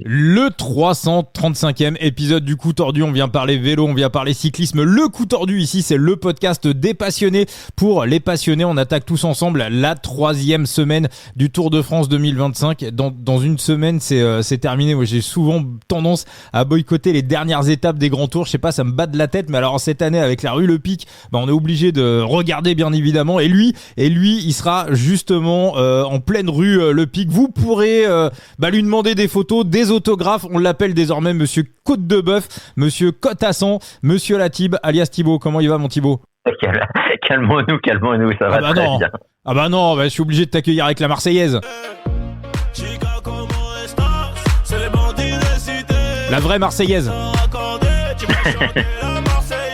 Le 335e épisode du Coup Tordu, on vient parler vélo, on vient parler cyclisme. Le Coup Tordu ici, c'est le podcast des passionnés pour les passionnés. On attaque tous ensemble la 3e semaine du Tour de France 2025. Dans une semaine, c'est terminé. Moi, j'ai souvent tendance à boycotter les dernières étapes des grands tours. Je sais pas, ça me bat de la tête. Mais alors cette année, avec la rue Le Pic, on est obligé de regarder bien évidemment. Et lui, il sera justement en pleine rue Le Pic. Vous pourrez lui demander des photos, des autographes. On l'appelle désormais Monsieur Côte de Bœuf, Monsieur Côte à Sang, Monsieur Latib, alias Thibaut. Comment il va, mon Thibaut? Calmons-nous, ça va très bien. Ah bah non, je suis obligé de t'accueillir avec la Marseillaise. La vraie Marseillaise.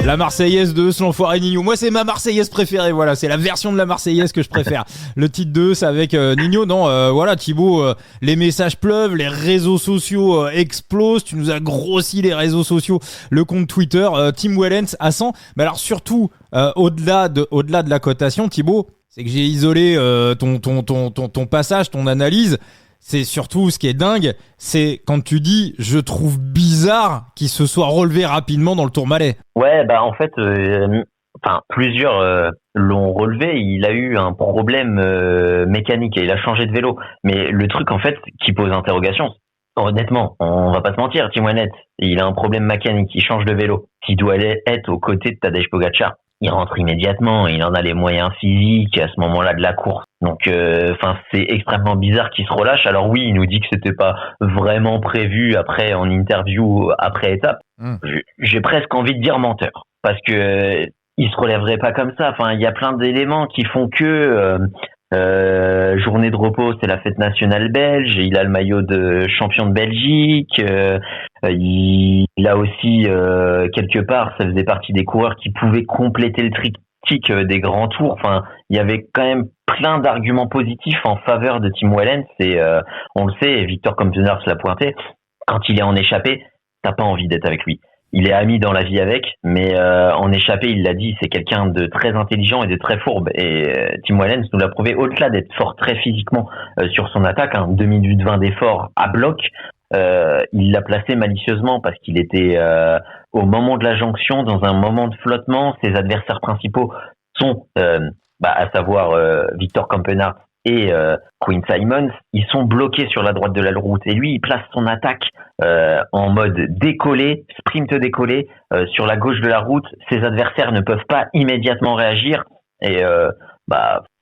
La Marseillaise de l'enfoiré Nino. Moi, c'est ma Marseillaise préférée. Voilà, c'est la version de la Marseillaise que je préfère. Le titre 2, c'est avec Nino. Non, voilà, Thibaut, les messages pleuvent, les réseaux sociaux explosent. Tu nous as grossi les réseaux sociaux, le compte Twitter, Tim Wellens à 100. Mais alors surtout, au-delà de la cotation, Thibaut, c'est que j'ai isolé ton passage, ton analyse. C'est surtout ce qui est dingue, c'est quand tu dis je trouve bizarre qu'il se soit relevé rapidement dans le Tourmalet. Ouais, en fait, plusieurs l'ont relevé. Il a eu un problème mécanique et il a changé de vélo. Mais le truc en fait qui pose interrogation, honnêtement, on va pas se mentir, Tim Wellens, il a un problème mécanique, il change de vélo. S'il doit être aux côtés de Tadej Pogačar, il rentre immédiatement, il en a les moyens physiques à ce moment-là de la course. Donc, c'est extrêmement bizarre qu'il se relâche. Alors oui, il nous dit que c'était pas vraiment prévu après en interview après étape. J'ai presque envie de dire menteur, parce que il se relèverait pas comme ça. Enfin, il y a plein d'éléments qui font que journée de repos, c'est la fête nationale belge. Il a le maillot de champion de Belgique. Il a aussi quelque part, ça faisait partie des coureurs qui pouvaient compléter le triptyque des grands tours. Enfin, il y avait quand même plein d'arguments positifs en faveur de Tim Wellens. Et on le sait, Victor Kempenaerts l'a pointé. Quand il est en échappée, t'as pas envie d'être avec lui. Il est ami dans la vie avec, mais en échappée, il l'a dit, c'est quelqu'un de très intelligent et de très fourbe. Et Tim Wellens nous l'a prouvé, au-delà d'être fort très physiquement sur son attaque, 2 minutes 20 d'effort à bloc, il l'a placé malicieusement parce qu'il était au moment de la jonction, dans un moment de flottement. Ses adversaires principaux sont, à savoir Victor Kempenaerts et Quinn Simmons, ils sont bloqués sur la droite de la route. Et lui, il place son attaque en mode décollé, sprint décollé, sur la gauche de la route. Ses adversaires ne peuvent pas immédiatement réagir. Et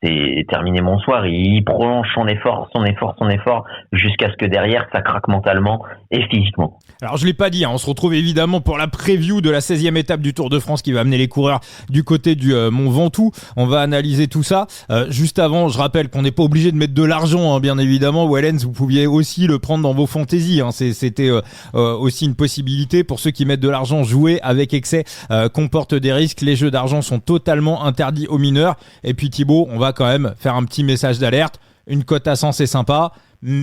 c'est terminé mon soir. Il prolonge son effort, jusqu'à ce que derrière, ça craque mentalement et physiquement. Alors, je l'ai pas dit, on se retrouve évidemment pour la preview de la 16e étape du Tour de France qui va amener les coureurs du côté du Mont Ventoux. On va analyser tout ça. Juste avant, je rappelle qu'on n'est pas obligé de mettre de l'argent, bien évidemment. Wellens, vous pouviez aussi le prendre dans vos fantaisies. C'était aussi une possibilité pour ceux qui mettent de l'argent. Jouer avec excès comporte des risques. Les jeux d'argent sont totalement interdits aux mineurs. Et puis Thibaut, on va quand même faire un petit message d'alerte. Une cote à 100, c'est sympa.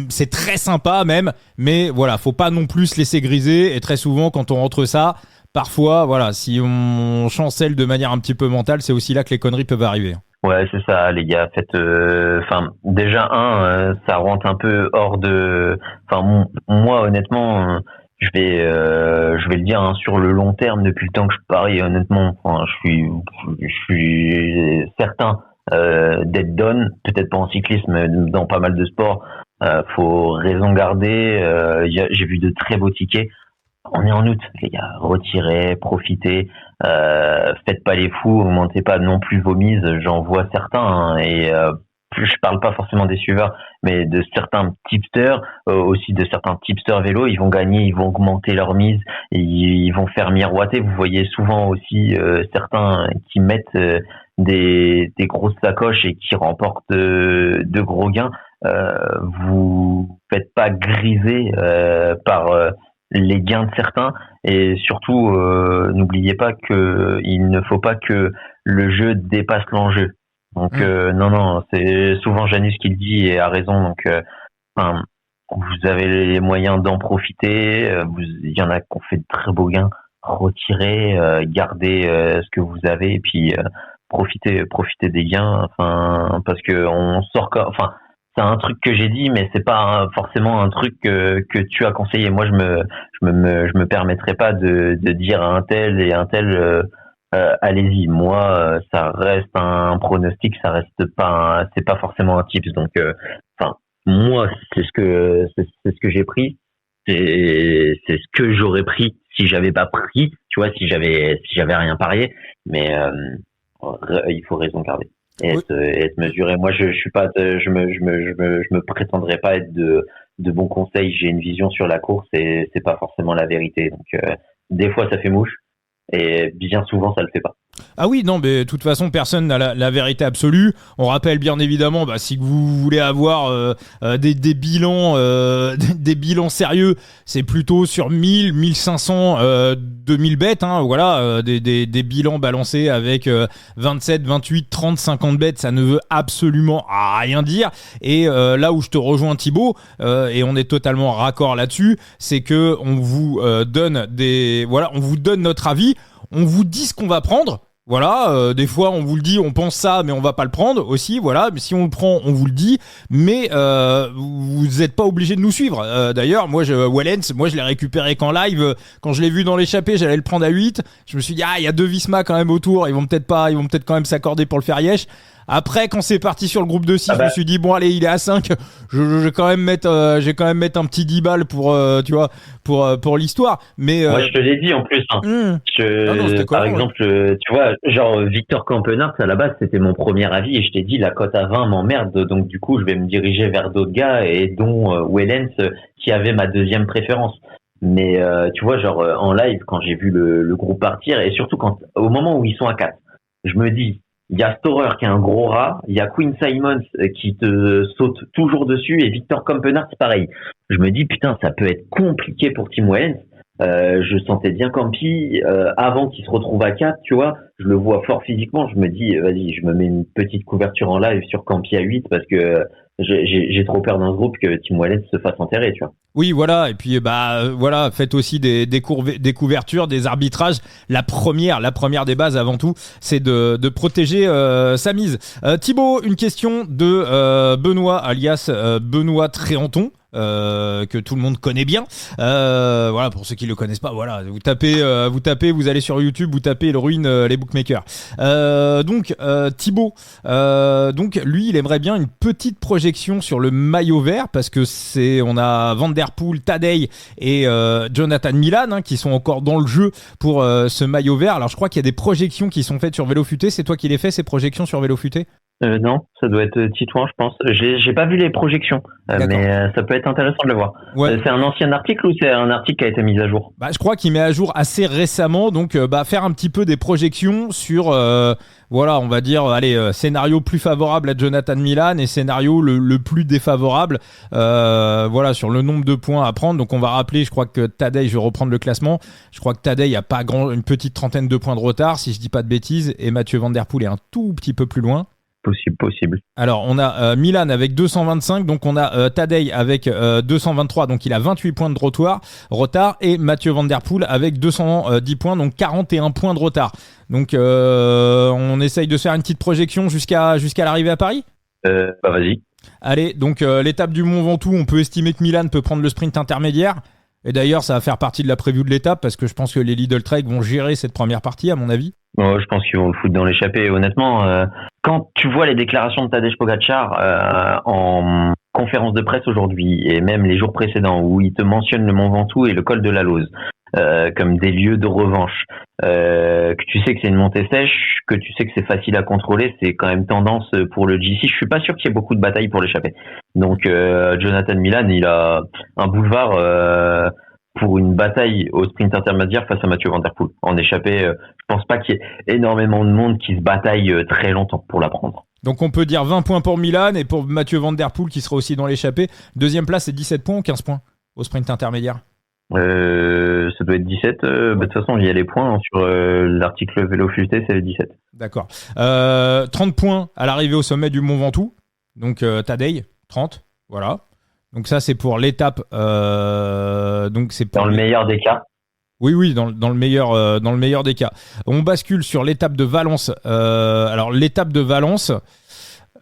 C'est très sympa même, mais voilà, faut pas non plus se laisser griser. Et très souvent, quand on rentre ça, parfois, voilà, si on chancelle de manière un petit peu mentale, c'est aussi là que les conneries peuvent arriver. Ouais, c'est ça, les gars. Faites, déjà ça rentre un peu hors de. Moi, honnêtement, je vais le dire, sur le long terme, depuis le temps que je parie, honnêtement, je suis certain d'être done, peut-être pas en cyclisme, mais dans pas mal de sports. Faut raison garder. J'ai vu de très beaux tickets. On est en août, les gars. Retirez, profitez. Faites pas les fous. Augmentez pas non plus vos mises. J'en vois certains. Je parle pas forcément des suiveurs, mais de certains tipsters, aussi de certains tipsters vélo. Ils vont gagner, ils vont augmenter leur mise, ils vont faire miroiter. Vous voyez souvent aussi certains qui mettent des grosses sacoches et qui remportent de gros gains. Vous faites pas griser par les gains de certains, et surtout n'oubliez pas que il ne faut pas que le jeu dépasse l'enjeu. Donc non, c'est souvent Janus qui le dit et a raison. Donc vous avez les moyens d'en profiter. Il y en a qui ont fait de très beaux gains. Retirez, gardez ce que vous avez, et puis profitez des gains. Parce que on sort, c'est un truc que j'ai dit, mais c'est pas forcément un truc que tu as conseillé. Moi, je me permettrais pas de dire à un tel et un tel, allez-y. Moi, ça reste un pronostic, ça reste pas, c'est pas forcément un tips. Donc, enfin, moi, c'est ce que j'ai pris. C'est ce que j'aurais pris si j'avais pas pris, tu vois, si j'avais rien parié. Mais il faut raison garder et être mesuré. Moi, je suis pas, je me prétendrai pas être de bons conseils. J'ai une vision sur la course et c'est pas forcément la vérité. Donc, des fois, ça fait mouche et bien souvent, ça le fait pas. Ah oui, non, mais de toute façon, personne n'a la vérité absolue. On rappelle bien évidemment, si vous voulez avoir des bilans des bilans sérieux, c'est plutôt sur 1000, 1500, 2000 bêtes, hein, voilà, des bilans balancés avec 27, 28, 30, 50 bêtes, ça ne veut absolument rien dire. Et là où je te rejoins Thibaut, et on est totalement raccord là-dessus, c'est que on vous donne on vous donne notre avis, on vous dit ce qu'on va prendre. Voilà, des fois on vous le dit, on pense ça, mais on va pas le prendre aussi. Voilà, mais si on le prend, on vous le dit. Mais vous êtes pas obligé de nous suivre. D'ailleurs, Wellens, je l'ai récupéré qu'en live. Quand je l'ai vu dans l'échappée, j'allais le prendre à 8. Je me suis dit, il y a 2 Visma quand même autour. Ils vont peut-être quand même s'accorder pour le faire yesh. Après, quand c'est parti sur le groupe de 6, je me suis dit, bon, allez, il est à 5. Je vais quand même mettre un petit 10 balles pour, tu vois, pour l'histoire. Mais, moi, je te l'ai dit, en plus, hein. Par exemple, tu vois, genre, Victor Campenard, à la base, c'était mon premier avis et je t'ai dit, la cote à 20 m'emmerde. Donc, du coup, je vais me diriger vers d'autres gars et dont Wellens, qui avait ma deuxième préférence. Mais, tu vois, genre, en live, quand j'ai vu le groupe partir et surtout au moment où ils sont à 4, je me dis, il y a Storer qui est un gros rat, il y a Quinn Simons qui te saute toujours dessus et Victor Campenard c'est pareil. Je me dis putain, ça peut être compliqué pour Tim Wellens. Je sentais bien Campi avant qu'il se retrouve à 4, tu vois, je le vois fort physiquement, je me dis vas-y, je me mets une petite couverture en live sur Campi à 8 parce que j'ai trop peur dans ce groupe que Tim Wellens se fasse enterrer, tu vois. Oui, voilà, et puis voilà, faites aussi des couvertures, des arbitrages. La première des bases avant tout, c'est de protéger sa mise. Thibaut, une question de Benoît alias Benoît Tréanton. Que tout le monde connaît bien. Voilà, pour ceux qui le connaissent pas, voilà, vous tapez, vous allez sur YouTube, vous tapez le ruine les bookmakers. Donc Thibaut, donc lui, il aimerait bien une petite projection sur le maillot vert parce que on a Van Der Poel, Tadej et Jonathan Milan qui sont encore dans le jeu pour ce maillot vert. Alors je crois qu'il y a des projections qui sont faites sur Vélo Futé. C'est toi qui les fais ces projections sur Vélo Futé? Non, ça doit être Titouan, je pense. J'ai pas vu les projections, mais ça peut être intéressant de le voir. Ouais. C'est un ancien article ou c'est un article qui a été mis à jour? Je crois qu'il met à jour assez récemment, donc faire un petit peu des projections sur, voilà, on va dire, scénario plus favorable à Jonathan Milan et scénario le plus défavorable, voilà, sur le nombre de points à prendre. Donc on va rappeler, je crois que Tadej, je vais reprendre le classement, je crois que Tadej a pas une petite trentaine de points de retard, si je dis pas de bêtises, et Mathieu Van Der Poel est un tout petit peu plus loin. Possible. Alors, on a Milan avec 225, donc on a Tadej avec 223, donc il a 28 points de retard, et Mathieu Van Der Poel avec 210 points, donc 41 points de retard. Donc, on essaye de se faire une petite projection jusqu'à l'arrivée à Paris ? Vas-y. Allez, donc l'étape du Mont Ventoux, on peut estimer que Milan peut prendre le sprint intermédiaire. Et d'ailleurs, ça va faire partie de la preview de l'étape parce que je pense que les Lidl Trek vont gérer cette première partie, à mon avis. Je pense qu'ils vont le foutre dans l'échappée. Honnêtement, quand tu vois les déclarations de Tadej Pogačar en conférence de presse aujourd'hui et même les jours précédents où il te mentionne le Mont Ventoux et le col de la Lauze comme des lieux de revanche, que tu sais que c'est une montée sèche, que tu sais que c'est facile à contrôler, c'est quand même tendance pour le GC. Je suis pas sûr qu'il y ait beaucoup de batailles pour l'échapper. Donc Jonathan Milan, il a un boulevard pour une bataille au sprint intermédiaire face à Mathieu Van Der Poel. En échappée, je pense pas qu'il y ait énormément de monde qui se bataille très longtemps pour la prendre. Donc on peut dire 20 points pour Milan et pour Mathieu Van Der Poel qui sera aussi dans l'échappée. Deuxième place, c'est 17 points ou 15 points au sprint intermédiaire? Ça doit être 17. De toute façon, il y a les points sur l'article Vélo Futé, c'est 17. D'accord. 30 points à l'arrivée au sommet du Mont Ventoux. Donc Tadej, 30. Voilà. Donc ça, c'est pour l'étape. Donc c'est pour dans le meilleur des cas. Oui, dans le meilleur des cas. On bascule sur l'étape de Valence. Alors l'étape de Valence,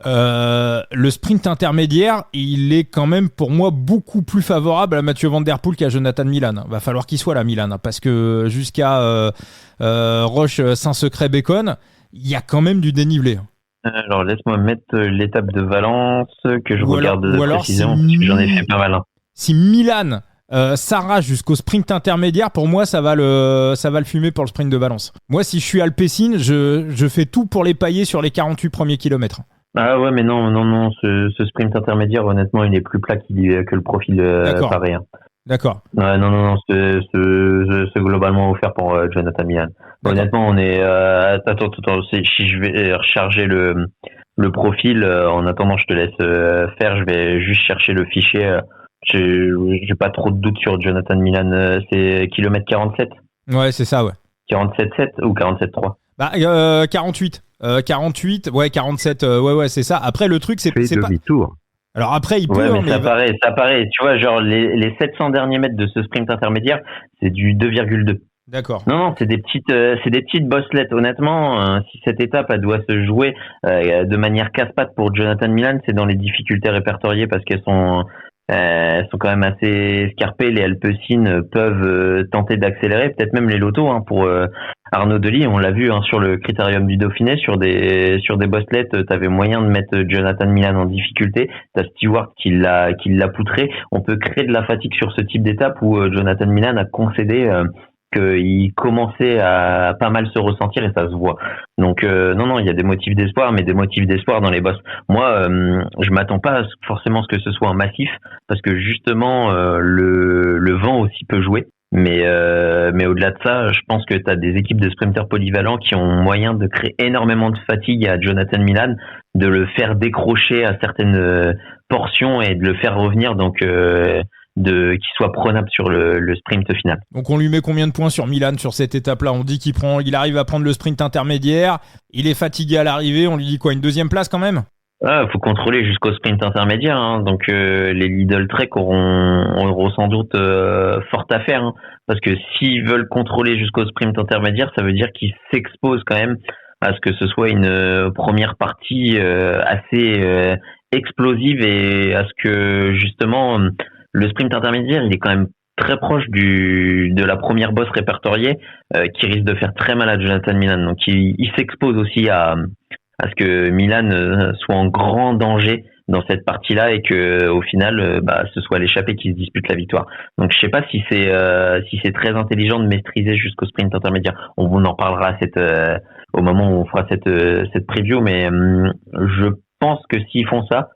Le sprint intermédiaire, il est quand même pour moi beaucoup plus favorable à Mathieu Van Der Poel qu'à Jonathan Milan. Va falloir qu'il soit là, Milan, parce que jusqu'à Roche Saint-Secret-Bacon, il y a quand même du dénivelé. Alors laisse-moi mettre l'étape de Valence que je regarde précisément parce que j'en ai fait pas mal. Si Milan s'arrache jusqu'au sprint intermédiaire, pour moi ça va le fumer pour le sprint de Valence. Moi, si je suis Alpecin, je fais tout pour les pailler sur les 48 premiers kilomètres. Ah ouais, mais non, ce sprint intermédiaire, honnêtement, il est plus plat que le profil pareil. D'accord. Ouais, non, c'est globalement offert pour Jonathan Milan. Honnêtement, on est... attends, si je vais recharger le profil, en attendant, je te laisse faire, je vais juste chercher le fichier. J'ai pas trop de doutes sur Jonathan Milan. C'est kilomètre 47 ? Ouais, c'est ça, ouais. 47,7 ou 47,3 ? Bah, 48. 48, ouais, 47, ouais, c'est ça. Après, le truc, c'est pas... demi-tour. Alors après, il peut... Ouais, mais ça paraît. Tu vois, genre, les 700 derniers mètres de ce sprint intermédiaire, c'est du 2,2. D'accord. Non, c'est des petites bosselettes. Honnêtement, si cette étape, elle doit se jouer de manière casse-patte pour Jonathan Milan, c'est dans les difficultés répertoriées parce qu'elles sont quand même assez escarpées. Les Alpecin peuvent tenter d'accélérer, peut-être même les lotos pour Arnaud Delis. On l'a vu sur le critérium du Dauphiné, sur des bosselettes, t'avais moyen de mettre Jonathan Milan en difficulté. T'as Stewart qui l'a poutré. On peut créer de la fatigue sur ce type d'étape où Jonathan Milan a concédé qu'il commençait à pas mal se ressentir et ça se voit. Donc non, il y a des motifs d'espoir, mais des motifs d'espoir dans les bosses. Moi, je m'attends pas forcément à ce que ce soit un massif, parce que justement le vent aussi peut jouer. Mais au-delà de ça, je pense que tu as des équipes de sprinters polyvalents qui ont moyen de créer énormément de fatigue à Jonathan Milan, de le faire décrocher à certaines portions et de le faire revenir, donc qu'il soit prenable sur le sprint final. Donc on lui met combien de points sur Milan sur cette étape-là ? On dit qu'il arrive à prendre le sprint intermédiaire, il est fatigué à l'arrivée, on lui dit quoi, une deuxième place quand même ? Faut contrôler jusqu'au sprint intermédiaire, donc les Lidl Trek auront sans doute fort à faire, parce que s'ils veulent contrôler jusqu'au sprint intermédiaire, ça veut dire qu'ils s'exposent quand même à ce que ce soit une première partie assez explosive, et à ce que justement le sprint intermédiaire, il est quand même très proche de la première bosse répertoriée qui risque de faire très mal à Jonathan Milan. Donc il s'expose aussi à ce que Milan soit en grand danger dans cette partie-là et que au final ce soit l'échappée qui se dispute la victoire. Donc je sais pas si c'est très intelligent de maîtriser jusqu'au sprint intermédiaire. On en parlera au moment où on fera cette preview, mais je pense que s'ils font ça,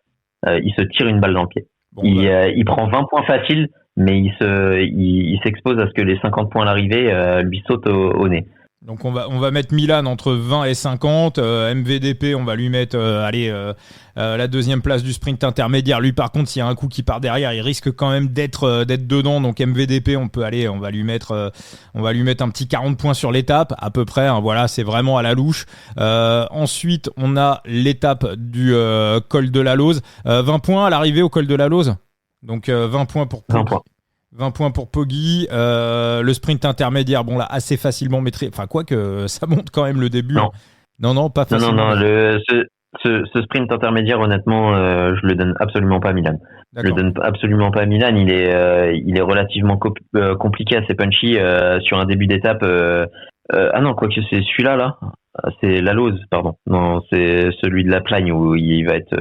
ils se tirent une balle dans le pied. Il prend 20 points faciles, mais il s'expose à ce que les 50 points à l'arrivée lui sautent au nez. Donc on va mettre Milan entre 20 et 50, MVDP on va lui mettre la deuxième place du sprint intermédiaire. Lui par contre, s'il y a un coup qui part derrière, il risque quand même d'être dedans. Donc MVDP on va lui mettre un petit 40 points sur l'étape à peu près, voilà, c'est vraiment à la louche. Ensuite, on a l'étape du col de la Lose, 20 points à l'arrivée au col de la Lose. Donc 20 points pour 20 points pour Poggi, le sprint intermédiaire, bon là, assez facilement maîtrisé. Enfin, quoique, ça monte quand même le début. Non, pas facilement. Non, ce sprint intermédiaire, honnêtement, je le donne absolument pas à Milan. D'accord. Je le donne absolument pas à Milan. Il est relativement compliqué, assez punchy sur un début d'étape. Non, quoique c'est celui-là, là. C'est la Lose, pardon. Non, c'est celui de la Plagne où il va être...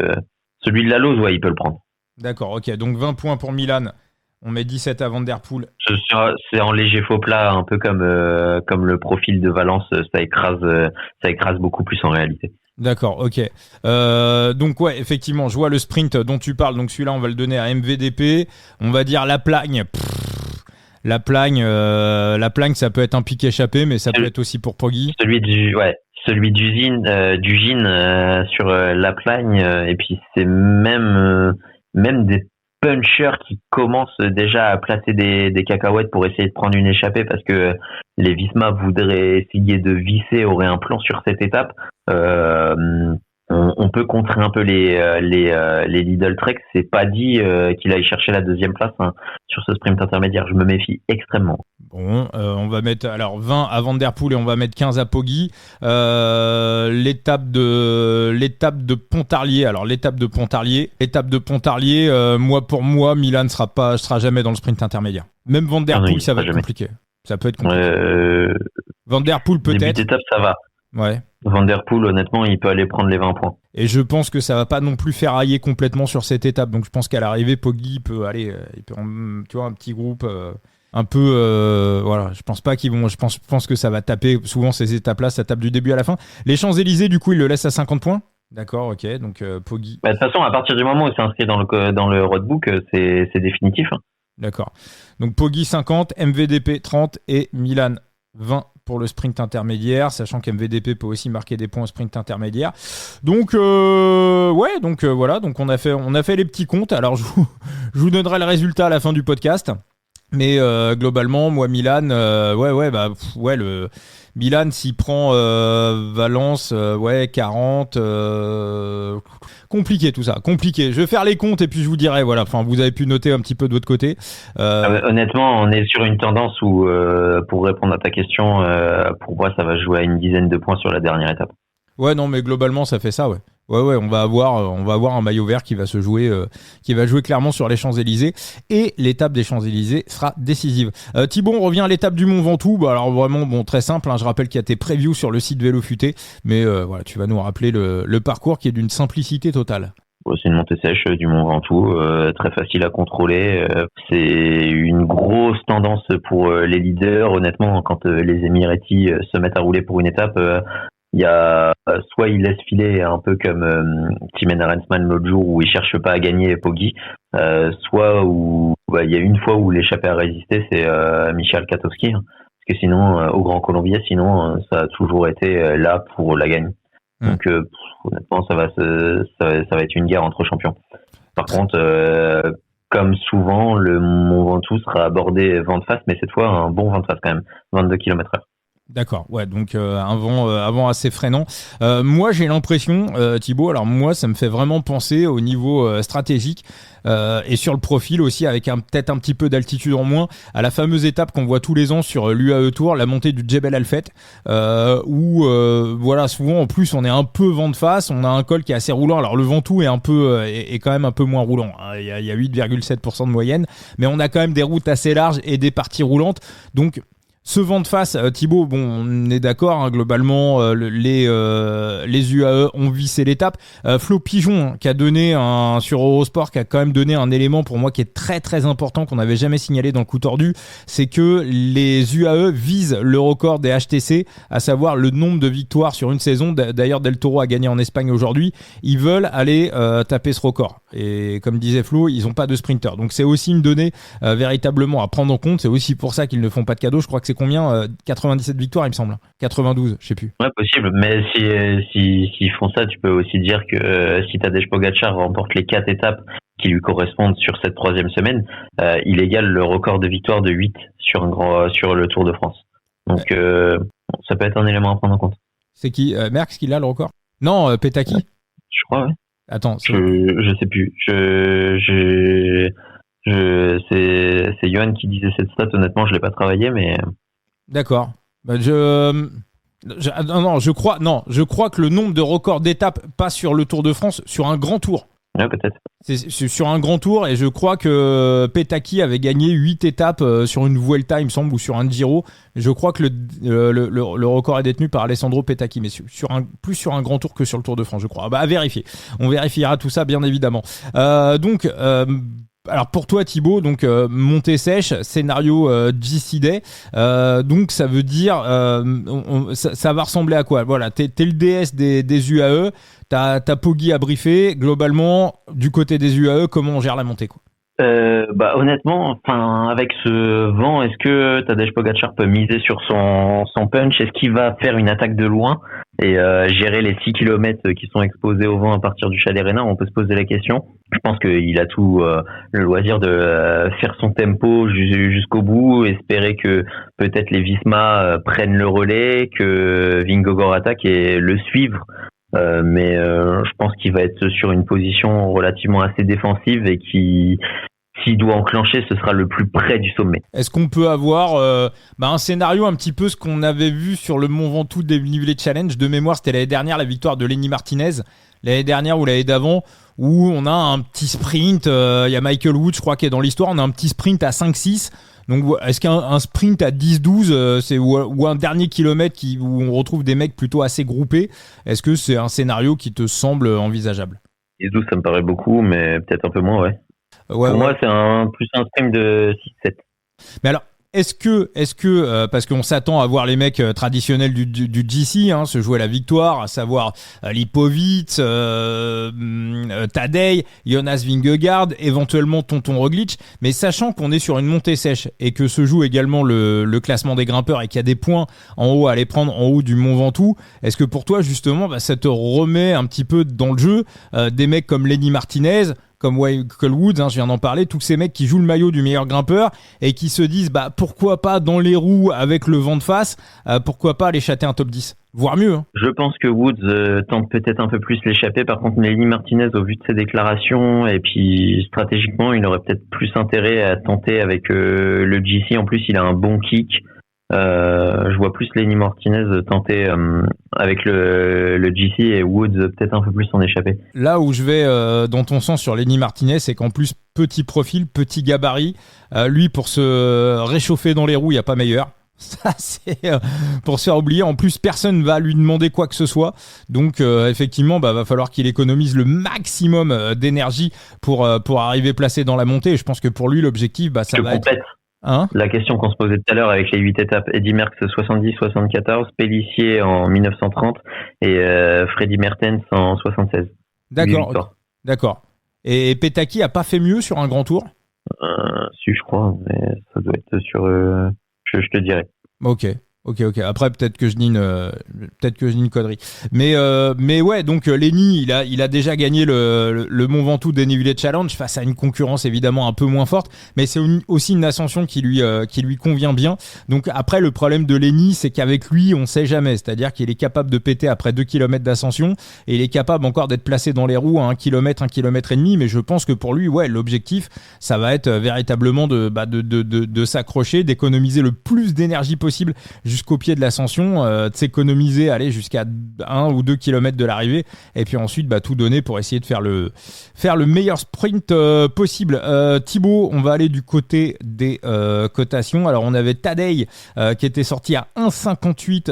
celui de la Lose, ouais, il peut le prendre. D'accord, ok. Donc 20 points pour Milan. On met 17 à Van Der Poel. C'est en léger faux plat, un peu comme le profil de Valence, ça écrase beaucoup plus en réalité. D'accord, ok. Donc ouais, effectivement, je vois le sprint dont tu parles. Donc celui-là, on va le donner à MVDP. On va dire la Plagne. La Plagne, ça peut être un pic échappé, mais ça peut être aussi pour Poggi. Celui d'Ugine sur la Plagne, et puis c'est même des punchers qui commencent déjà à placer des cacahuètes pour essayer de prendre une échappée, parce que les Visma voudraient essayer de visser, auraient un plan sur cette étape. on peut contrer un peu les Lidl Trek. C'est pas dit qu'il aille chercher la deuxième place sur ce sprint intermédiaire. Je me méfie extrêmement. Bon, on va mettre alors 20 à Van Der Poel et on va mettre 15 à Poggi. L'étape de Pontarlier. Alors l'étape de Pontarlier, pour moi, Milan sera jamais dans le sprint intermédiaire. Même Van Der Poel, ça va être compliqué. Ça peut être compliqué. Van Der Poel peut-être. Début d'étape, ça va. Ouais. Van Der Poel, honnêtement, il peut aller prendre les 20 points. Et je pense que ça va pas non plus faire railler complètement sur cette étape. Donc je pense qu'à l'arrivée, Poggi peut aller, tu vois, un petit groupe. Un peu voilà, je pense pas qu'ils vont, je pense que ça va taper souvent ces étapes-là, ça tape du début à la fin. Les Champs-Élysées, du coup, ils le laissent à 50 points. D'accord, ok, donc Poggi. De toute façon, à partir du moment où c'est inscrit dans le roadbook, c'est définitif. D'accord. Donc Poggi 50, MVDP 30 et Milan 20 pour le sprint intermédiaire, sachant qu'MVDP peut aussi marquer des points au sprint intermédiaire. Donc voilà, donc on a fait les petits comptes. Alors je vous donnerai le résultat à la fin du podcast. Mais globalement, moi, Milan, le Milan s'il prend Valence, 40, compliqué tout ça, compliqué. Je vais faire les comptes et puis je vous dirai, voilà. Enfin, vous avez pu noter un petit peu de votre côté. Honnêtement, on est sur une tendance où, pour répondre à ta question, pour moi, ça va jouer à une dizaine de points sur la dernière étape. Ouais, non, mais globalement, ça fait ça, ouais. Ouais, on va avoir un maillot vert qui va jouer clairement sur les Champs-Élysées et l'étape des Champs-Élysées sera décisive. Thibaut, on revient à l'étape du Mont Ventoux. Bah, alors vraiment, très simple. Je rappelle qu'il y a tes previews sur le site Vélo Futé, mais voilà, tu vas nous rappeler le parcours qui est d'une simplicité totale. C'est une montée sèche du Mont Ventoux, très facile à contrôler. C'est une grosse tendance pour les leaders. Honnêtement, quand les Emiratis se mettent à rouler pour une étape, il y a soit il laisse filer un peu comme Timen Arensman l'autre jour où il cherche pas à gagner Poggi, soit où il y a une fois où l'échappé à résister, c'est Michal Katowski, parce que sinon au Grand Colombier, ça a toujours été là pour la gagne. Donc honnêtement ça va être une guerre entre champions. Par contre comme souvent le Mont Ventoux sera abordé vent de face, mais cette fois un bon vent de face quand même, 22 km/h. D'accord, ouais, donc un vent assez freinant. Moi, j'ai l'impression, Thibaut, alors moi, ça me fait vraiment penser au niveau stratégique et sur le profil aussi, avec peut-être un petit peu d'altitude en moins, à la fameuse étape qu'on voit tous les ans sur l'UAE Tour, la montée du Djebel Alfet, où voilà, souvent en plus on est un peu vent de face, on a un col qui est assez roulant. Alors le Ventoux est quand même un peu moins roulant, hein. Il y a 8,7% de moyenne, mais on a quand même des routes assez larges et des parties roulantes, donc ce vent de face, Thibaut, bon, on est d'accord, hein, globalement, les UAE ont vissé l'étape. Flo Pigeon, qui a donné sur Eurosport, qui a quand même donné un élément pour moi qui est très très important, qu'on n'avait jamais signalé dans le coup tordu, c'est que les UAE visent le record des HTC, à savoir le nombre de victoires sur une saison. D'ailleurs, Del Toro a gagné en Espagne aujourd'hui. Ils veulent aller taper ce record. Et comme disait Flo, ils n'ont pas de sprinter. Donc c'est aussi une donnée véritablement à prendre en compte. C'est aussi pour ça qu'ils ne font pas de cadeaux. Je crois que c'est combien 97 victoires, il me semble. 92, je sais plus. Ouais, possible. Mais s'ils font ça, tu peux aussi dire que si Tadej Pogačar remporte les 4 étapes qui lui correspondent sur cette 3e semaine, il égale le record de victoire de 8 sur le Tour de France. Donc ça peut être un élément à prendre en compte. C'est qui Merckx qui a le record? Non, Petaki. Ouais, je crois, ouais. Attends, je sais plus. C'est Johan qui disait cette stat. Honnêtement, je l'ai pas travaillé, mais. D'accord. Je crois que le nombre de records d'étapes passe sur le Tour de France sur un grand tour. Ouais, peut-être. C'est sur un grand tour, et je crois que Petaki avait gagné 8 étapes sur une Vuelta, il me semble, ou sur un Giro. Je crois que le record est détenu par Alessandro Petaki, mais plus sur un grand tour que sur le Tour de France, je crois. À vérifier. On vérifiera tout ça, bien évidemment. Alors pour toi Thibaut, donc montée sèche, scénario GC Day, donc ça veut dire ça va ressembler à quoi? Voilà, t'es le DS des UAE, t'as Poggi à briefer. Globalement, du côté des UAE, comment on gère la montée, quoi? Honnêtement, avec ce vent, est-ce que Tadej Pogačar peut miser sur son punch? Est-ce qu'il va faire une attaque de loin et gérer les 6 km qui sont exposés au vent à partir du Chalet Renin? On peut se poser la question. Je pense qu'il a tout le loisir de faire son tempo jusqu'au bout, espérer que peut-être les Visma prennent le relais, que Vingegaard attaque et le suivre mais je pense qu'il va être sur une position relativement assez défensive et qui, s'il doit enclencher, ce sera le plus près du sommet. Est-ce qu'on peut avoir un scénario un petit peu ce qu'on avait vu sur le Mont Ventoux dénivelé challenge de mémoire, c'était l'année dernière, la victoire de Lenny Martinez, l'année dernière ou l'année d'avant, où on a un petit sprint, il y a Michael Woods, je crois, qui est dans l'histoire, on a un petit sprint à 5-6. Donc, est-ce qu'un sprint à 10-12, ou un dernier kilomètre où on retrouve des mecs plutôt assez groupés, est-ce que c'est un scénario qui te semble envisageable ? 10-12, ça me paraît beaucoup, mais peut-être un peu moins, ouais. Pour moi, c'est plus un sprint de 6-7. Mais alors, est-ce que parce qu'on s'attend à voir les mecs traditionnels du GC se jouer la victoire, à savoir Lipovic, Tadej, Jonas Vingegaard, éventuellement Tonton Roglic, mais sachant qu'on est sur une montée sèche et que se joue également le classement des grimpeurs et qu'il y a des points en haut à aller prendre en haut du Mont Ventoux, est-ce que pour toi justement ça te remet un petit peu dans le jeu des mecs comme Lenny Martinez, comme Michael Woods, je viens d'en parler, tous ces mecs qui jouent le maillot du meilleur grimpeur et qui se disent pourquoi pas dans les roues avec le vent de face, pourquoi pas aller châter un top 10, voire mieux. Je pense que Woods tente peut-être un peu plus l'échapper. Par contre, Lenny Martinez, au vu de ses déclarations et puis stratégiquement, il aurait peut-être plus intérêt à tenter avec le GC. En plus, il a un bon kick. Je vois plus Lenny Martinez tenter avec le GC et Woods peut-être un peu plus s'en échapper. Là où je vais dans ton sens sur Lenny Martinez, c'est qu'en plus petit profil, petit gabarit, lui pour se réchauffer dans les roues, il n'y a pas meilleur. Ça, c'est pour se faire oublier. En plus, personne va lui demander quoi que ce soit. Donc, effectivement, va falloir qu'il économise le maximum d'énergie pour arriver placé dans la montée. Et je pense que pour lui, l'objectif, ça va être... La question qu'on se posait tout à l'heure avec les 8 étapes, Eddy Merckx 70-74, Pélissier en 1930 et Freddy Mertens en 76. D'accord. Et Petaki a pas fait mieux sur un grand tour ? Si, je crois, mais ça doit être sur... je te dirai. Ok. Après, peut-être que je dis une connerie. Mais ouais, donc Lenny, il a déjà gagné le Mont Ventoux dénivelé challenge face à une concurrence évidemment un peu moins forte, mais c'est aussi une ascension qui lui convient bien. Donc après, le problème de Lenny, c'est qu'avec lui, on sait jamais. C'est-à-dire qu'il est capable de péter après 2 km d'ascension et il est capable encore d'être placé dans les roues à 1 km, 1 km et demi. Mais je pense que pour lui, ouais, l'objectif, ça va être véritablement de s'accrocher, d'économiser le plus d'énergie possible jusqu'au pied de l'ascension, de s'économiser, aller jusqu'à 1 ou 2 km de l'arrivée, et puis ensuite tout donner pour essayer de faire le meilleur sprint possible. Thibaut, on va aller du côté des cotations. Alors on avait Tadej qui était sorti à 1,58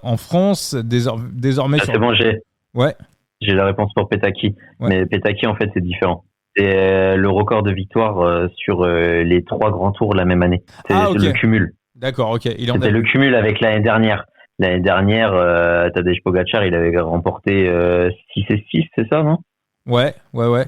en France, désormais c'est bon, j'ai la réponse pour Petaki, mais Petaki en fait c'est différent. C'est le record de victoire sur les 3 grands tours la même année. C'est le cumul. D'accord, ok. C'était le cumul avec l'année dernière. L'année dernière, Tadej Pogačar, il avait remporté 6 et 6, c'est ça, non ? Ouais. Ouais,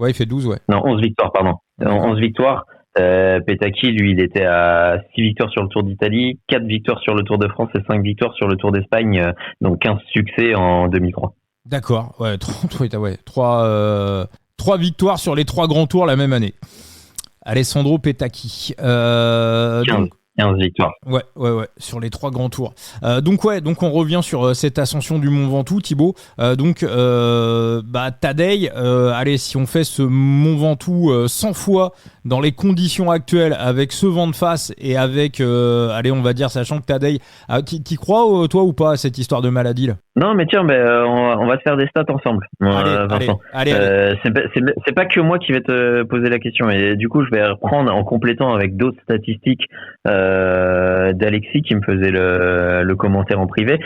il fait 12, ouais. Non, 11 victoires, pardon. 11 victoires. Petaki, lui, il était à 6 victoires sur le Tour d'Italie, 4 victoires sur le Tour de France et 5 victoires sur le Tour d'Espagne, donc 15 succès en 2003. D'accord, ouais, 3 victoires sur les 3 grands tours la même année. Alessandro Petaki. 15 victoires. Ouais, sur les 3 grands tours. Donc on revient sur cette ascension du Mont Ventoux, Thibaut. Tadej, allez, si on fait ce Mont Ventoux 100 fois dans les conditions actuelles, avec ce vent de face et avec, on va dire, sachant que Tadej, t'y crois toi ou pas à cette histoire de maladie là ? Non, mais tiens, on va se faire des stats ensemble. Allez. C'est pas que moi qui vais te poser la question, et du coup je vais reprendre en complétant avec d'autres statistiques d'Alexis qui me faisait le commentaire en privé.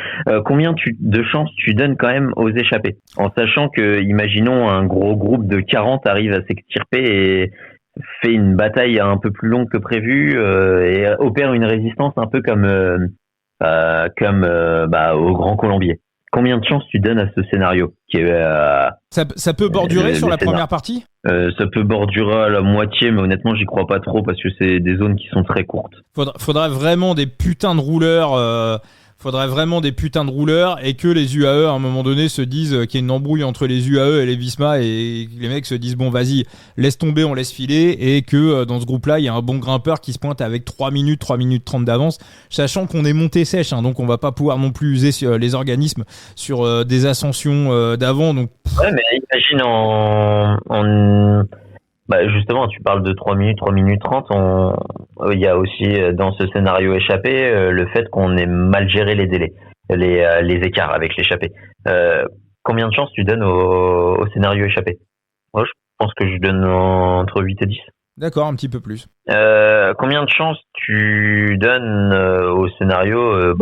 Combien de chances tu donnes quand même aux échappés, en sachant que, imaginons, un gros groupe de 40 arrive à s'extirper et fait une bataille un peu plus longue que prévu et opère une résistance un peu comme au Grand Colombier. Combien de chances tu donnes à ce scénario qui est, ça peut bordurer sur la première partie ? Ça peut bordurer à la moitié, mais honnêtement, j'y crois pas trop parce que c'est des zones qui sont très courtes. Faudrait vraiment des putains de rouleurs. Faudrait vraiment des putains de rouleurs et que les UAE à un moment donné se disent qu'il y a une embrouille entre les UAE et les Visma et les mecs se disent bon vas-y laisse tomber, on laisse filer, et que dans ce groupe là il y a un bon grimpeur qui se pointe avec 3 minutes 30 d'avance, sachant qu'on est monté sèche, hein, donc on va pas pouvoir non plus user sur les organismes sur des ascensions d'avant. Donc ouais, mais imagine bah justement, tu parles de 3 minutes 30. Il y a aussi dans ce scénario échappé le fait qu'on ait mal géré les délais, les écarts avec l'échappé. Combien de chances tu donnes au scénario échappé? Moi, je pense que je donne entre 8 et 10. D'accord, un petit peu plus. Combien de chances tu donnes au scénario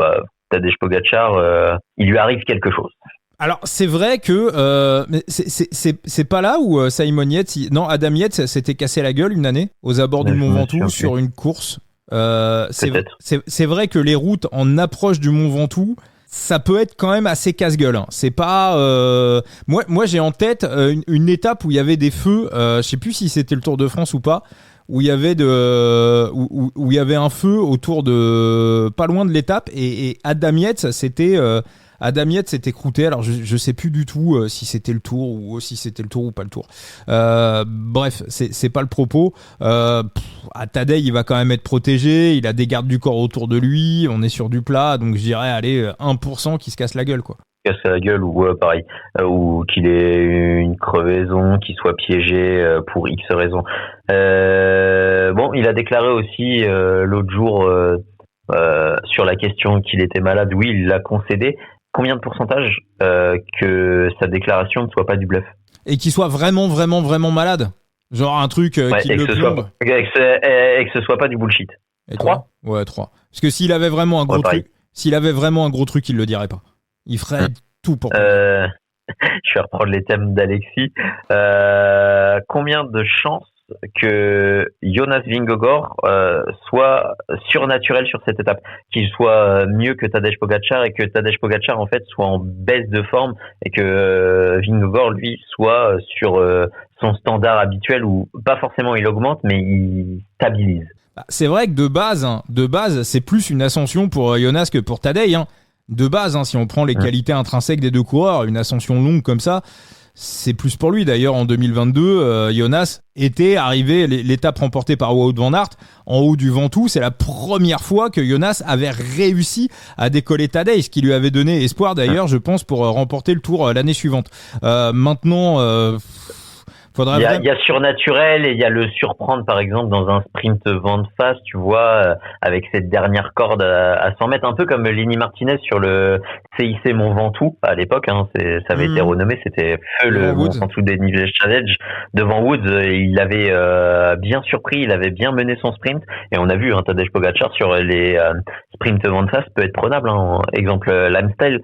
Tadej Pogačar, il lui arrive quelque chose? Alors c'est vrai que mais c'est pas là où Simon Yates, non, Adam Yates s'était cassé la gueule une année aux abords du Mont Ventoux sur une course. C'est vrai que les routes en approche du Mont Ventoux, ça peut être quand même assez casse-gueule. Hein. C'est pas moi j'ai en tête une étape où il y avait des feux. Je sais plus si c'était le Tour de France ou pas. Où il y avait où il y avait un feu autour de pas loin de l'étape, et Adam Yates s'était croûté. Alors je sais plus du tout si c'était le Tour ou pas le Tour. Bref, c'est pas le propos. Tadej, il va quand même être protégé. Il a des gardes du corps autour de lui. On est sur du plat, donc je dirais allez 1% qui se casse la gueule quoi. Casse la gueule ou pareil, ou qu'il ait une crevaison, qu'il soit piégé pour X raisons. Bon, il a déclaré aussi l'autre jour sur la question qu'il était malade. Oui, il l'a concédé. Combien de pourcentage que sa déclaration ne soit pas du bluff? Et qu'il soit vraiment malade, genre un truc qui le plombe. Et que ce soit pas du bullshit. Et 3 Ouais, 3. Parce que s'il avait vraiment un gros truc, il le dirait pas. Il ferait tout pour. Je vais reprendre les thèmes d'Alexis. Combien de chances que Jonas Vingegaard soit surnaturel sur cette étape, qu'il soit mieux que Tadej Pogačar, et que Tadej Pogačar en fait soit en baisse de forme, et que Vingegaard lui soit sur son standard habituel, où pas forcément il augmente mais il stabilise. C'est vrai que de base c'est plus une ascension pour Jonas que pour Tadej, hein. De base, hein, si on prend les qualités intrinsèques des deux coureurs, une ascension longue comme ça, c'est plus pour lui. D'ailleurs, en 2022, Jonas était arrivé, l'étape remportée par Wout van Aert, en haut du Ventoux. C'est la première fois que Jonas avait réussi à décoller Tadej, ce qui lui avait donné espoir d'ailleurs, je pense, pour remporter le Tour l'année suivante. Maintenant... Il y a surnaturel et il y a le surprendre, par exemple, dans un sprint vent de face, tu vois, avec cette dernière corde à 100 mètres, un peu comme Lenny Martinez sur le CIC Mont Ventoux à l'époque, hein, ça avait été renommé, c'était le Mont Ventoux Dénivelé Challenge devant Woods. Il avait bien surpris, il avait bien mené son sprint, et on a vu Tadej Pogačar sur les sprints vent de face peut être prenable, hein. Exemple Lifestyle,